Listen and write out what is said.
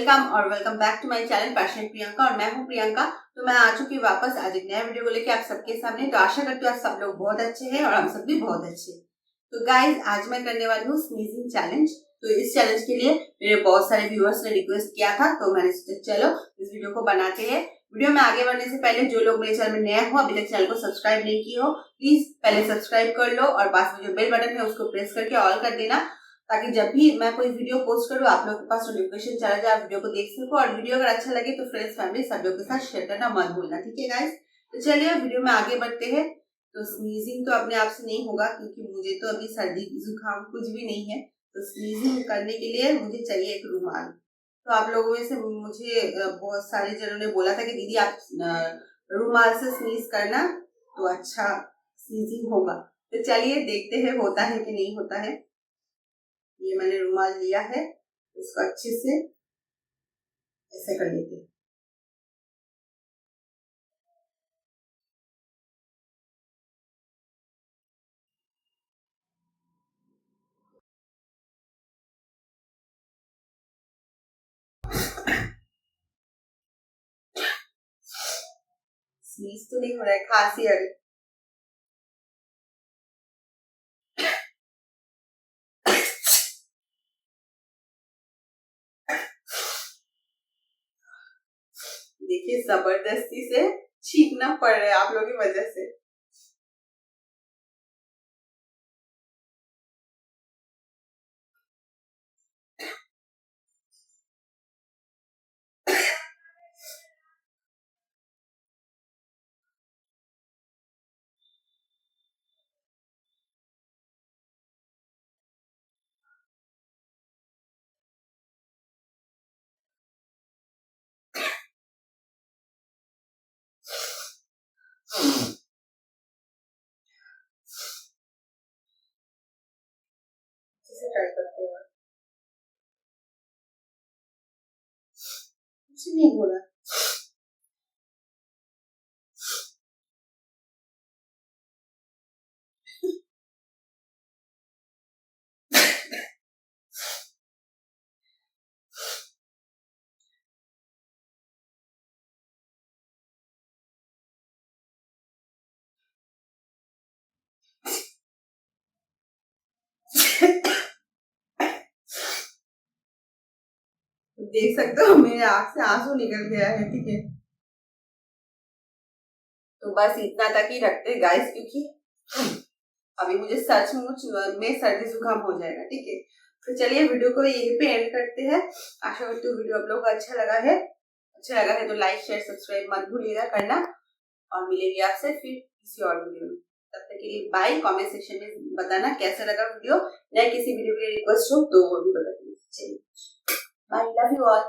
Welcome back to my channel passion Priyanka और मैं हूं प्रियंका। तो मैं आ चुकी वापस आज एक नया वीडियो को लेके आप सबके सामने। तो आशा करती हूँ आप सब लोग बहुत अच्छे हैं और हम सब भी बहुत अच्छे हैं। तो गाइज आज मैं करने वाली हूँ स्नीजिंग चैलेंज। तो इस चैलेंज के लिए मेरे बहुत सारे व्यूअर्स ने रिक्वेस्ट किया था, तो मैंने सोचा चलो इस वीडियो को बनाते हैं। वीडियो में आगे बढ़ने से पहले जो लोग मेरे चैनल में नए हो, अभी तक चैनल को सब्सक्राइब नहीं किए हो, प्लीज पहले सब्सक्राइब कर लो और पास में जो बेल बटन है उसको प्रेस करके ऑल कर देना, ताकि जब भी मैं कोई वीडियो पोस्ट करूँ आप लोगों के पास नोटिफिकेशन चला जाए, आप वीडियो को देख सको। और वीडियो अगर अच्छा लगे तो फ्रेंड्स फैमिली सब लोग के साथ शेयर करना मत भूलना, ठीक है गाइस। तो चलिए वीडियो में आगे बढ़ते हैं। तो स्नीजिंग तो अपने आप से नहीं होगा क्योंकि मुझे तो अभी सर्दी जुकाम कुछ भी नहीं है। तो स्नीजिंग करने के लिए मुझे चाहिए एक रुमाल। तो आप लोगों में से मुझे बहुत सारे जनों ने बोला था कि दीदी आप रुमाल से स्नीज करना तो अच्छा स्नीजिंग होगा। तो चलिए देखते हैं होता है कि नहीं होता है। ये मैंने रुमाल लिया है, इसको अच्छे से ऐसे कर लेते हैं। स्नीज तो नहीं हो रहा है, खांसी आ रही। देखिए जबरदस्ती से छींकना पड़ रहा है आप लोगों की वजह से। ट्राई करते हैं, कुछ नहीं हो रहा। देख सकते हो मेरे आंख से आंसू निकल गया है, ठीक है। तो बस इतना तक ही रखते गाइस, क्योंकि अभी मुझे सचमुच में सर्दी जुकाम हो जाएगा, ठीक है। तो चलिए वीडियो को यहीं पे एंड करते हैं। आशा करती हूँ वीडियो आप लोगों को अच्छा लगा है। अच्छा लगा है तो लाइक शेयर सब्सक्राइब मत भूलिएगा करना, और मिलेंगे आपसे फिर किसी और वीडियो में। तब तक के लिए बाय। कमेंट सेक्शन में बताना कैसा लगा वीडियो, या किसी वीडियो के लिए रिक्वेस्ट हो तो वो भी बता दीजिए। चलिए बाय, लव यू ऑल।